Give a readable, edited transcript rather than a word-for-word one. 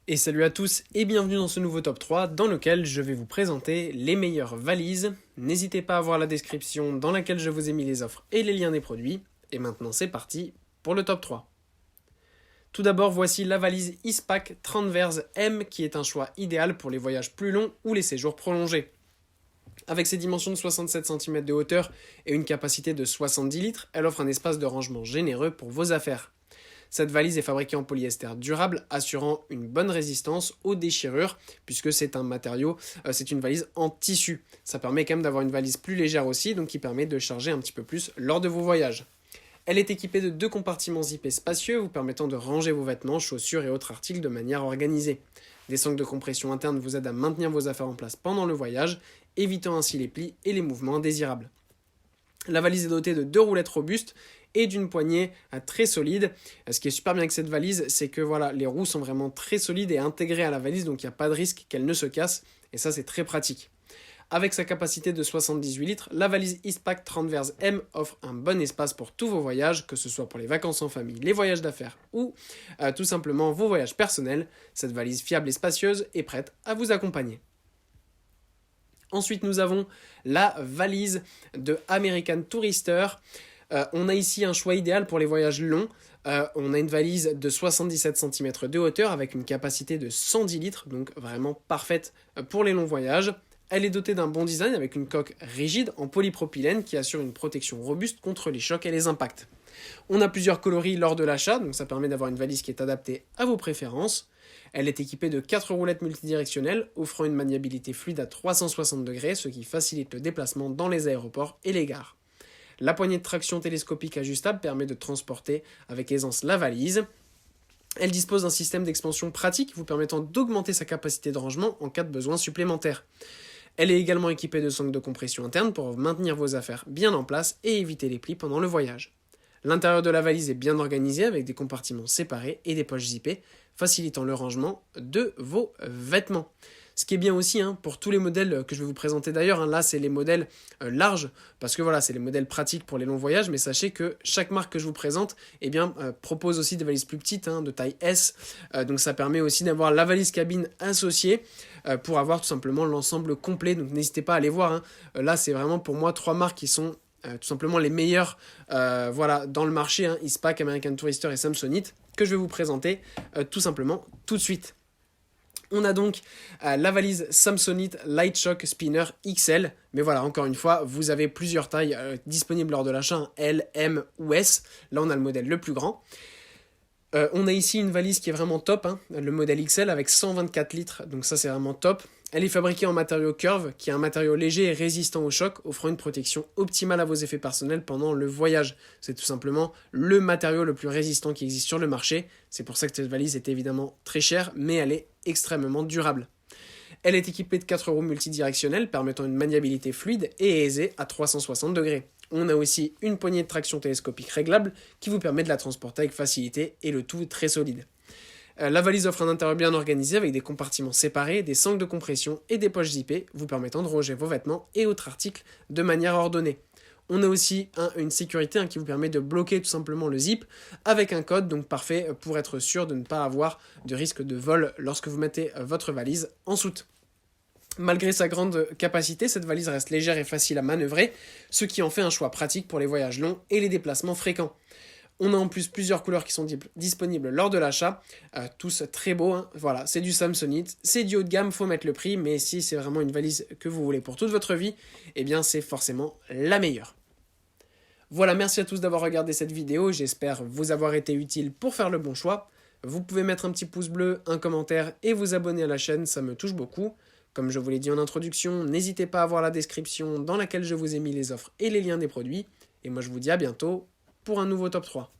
Et salut à tous et bienvenue dans ce nouveau top 3 dans lequel je vais vous présenter les meilleures valises. N'hésitez pas à voir la description dans laquelle je vous ai mis les offres et les liens des produits. Et maintenant c'est parti pour le top 3. Tout d'abord voici la valise Eastpak Transverse M qui est un choix idéal pour les voyages plus longs ou les séjours prolongés. Avec ses dimensions de 67 cm de hauteur et une capacité de 70 litres, elle offre un espace de rangement généreux pour vos affaires. Cette valise est fabriquée en polyester durable, assurant une bonne résistance aux déchirures, puisque c'est une valise en tissu. Ça permet quand même d'avoir une valise plus légère aussi, donc qui permet de charger un petit peu plus lors de vos voyages. Elle est équipée de 2 compartiments zippés spacieux, vous permettant de ranger vos vêtements, chaussures et autres articles de manière organisée. Des sangles de compression interne vous aident à maintenir vos affaires en place pendant le voyage, évitant ainsi les plis et les mouvements indésirables. La valise est dotée de 2 roulettes robustes et d'une poignée très solide. Ce qui est super bien avec cette valise, c'est que voilà, les roues sont vraiment très solides et intégrées à la valise, donc il n'y a pas de risque qu'elle ne se casse, et ça c'est très pratique. Avec sa capacité de 78 litres, la valise Eastpak Transverse M offre un bon espace pour tous vos voyages, que ce soit pour les vacances en famille, les voyages d'affaires ou tout simplement vos voyages personnels. Cette valise fiable et spacieuse est prête à vous accompagner. Ensuite, nous avons la valise de American Tourister. On a ici un choix idéal pour les voyages longs. On a une valise de 77 cm de hauteur avec une capacité de 110 litres, donc vraiment parfaite pour les longs voyages. Elle est dotée d'un bon design avec une coque rigide en polypropylène qui assure une protection robuste contre les chocs et les impacts. On a plusieurs coloris lors de l'achat, donc ça permet d'avoir une valise qui est adaptée à vos préférences. Elle est équipée de 4 roulettes multidirectionnelles, offrant une maniabilité fluide à 360 degrés, ce qui facilite le déplacement dans les aéroports et les gares. La poignée de traction télescopique ajustable permet de transporter avec aisance la valise. Elle dispose d'un système d'expansion pratique vous permettant d'augmenter sa capacité de rangement en cas de besoin supplémentaire. Elle est également équipée de sangles de compression interne pour maintenir vos affaires bien en place et éviter les plis pendant le voyage. L'intérieur de la valise est bien organisé avec des compartiments séparés et des poches zippées, facilitant le rangement de vos vêtements. Ce qui est bien aussi pour tous les modèles que je vais vous présenter d'ailleurs, là c'est les modèles larges, parce que voilà, c'est les modèles pratiques pour les longs voyages, mais sachez que chaque marque que je vous présente propose aussi des valises plus petites, de taille S, donc ça permet aussi d'avoir la valise cabine associée pour avoir tout simplement l'ensemble complet, donc n'hésitez pas à aller voir, là c'est vraiment pour moi 3 marques qui sont tout simplement les meilleures dans le marché, Eastpak, American Tourister et Samsonite, que je vais vous présenter tout simplement tout de suite. On a donc la valise Samsonite Light Shock Spinner XL. Mais voilà, encore une fois, vous avez plusieurs tailles disponibles lors de l'achat, L, M ou S. Là, on a le modèle le plus grand. On a ici une valise qui est vraiment top, le modèle XL avec 124 litres. Donc ça, c'est vraiment top. Elle est fabriquée en matériau Curve, qui est un matériau léger et résistant au choc, offrant une protection optimale à vos effets personnels pendant le voyage. C'est tout simplement le matériau le plus résistant qui existe sur le marché. C'est pour ça que cette valise est évidemment très chère, mais elle est extrêmement durable. Elle est équipée de 4 roues multidirectionnelles, permettant une maniabilité fluide et aisée à 360 degrés. On a aussi une poignée de traction télescopique réglable qui vous permet de la transporter avec facilité et le tout très solide. La valise offre un intérieur bien organisé avec des compartiments séparés, des sangles de compression et des poches zippées, vous permettant de ranger vos vêtements et autres articles de manière ordonnée. On a aussi une sécurité qui vous permet de bloquer tout simplement le zip avec un code, donc parfait pour être sûr de ne pas avoir de risque de vol lorsque vous mettez votre valise en soute. Malgré sa grande capacité, cette valise reste légère et facile à manœuvrer, ce qui en fait un choix pratique pour les voyages longs et les déplacements fréquents. On a en plus plusieurs couleurs qui sont disponibles lors de l'achat, tous très beaux, Voilà, c'est du Samsonite, c'est du haut de gamme, faut mettre le prix, mais si c'est vraiment une valise que vous voulez pour toute votre vie, eh bien c'est forcément la meilleure. Voilà, merci à tous d'avoir regardé cette vidéo, j'espère vous avoir été utile pour faire le bon choix. Vous pouvez mettre un petit pouce bleu, un commentaire et vous abonner à la chaîne, ça me touche beaucoup. Comme je vous l'ai dit en introduction, n'hésitez pas à voir la description dans laquelle je vous ai mis les offres et les liens des produits. Et moi je vous dis à bientôt pour un nouveau top 3.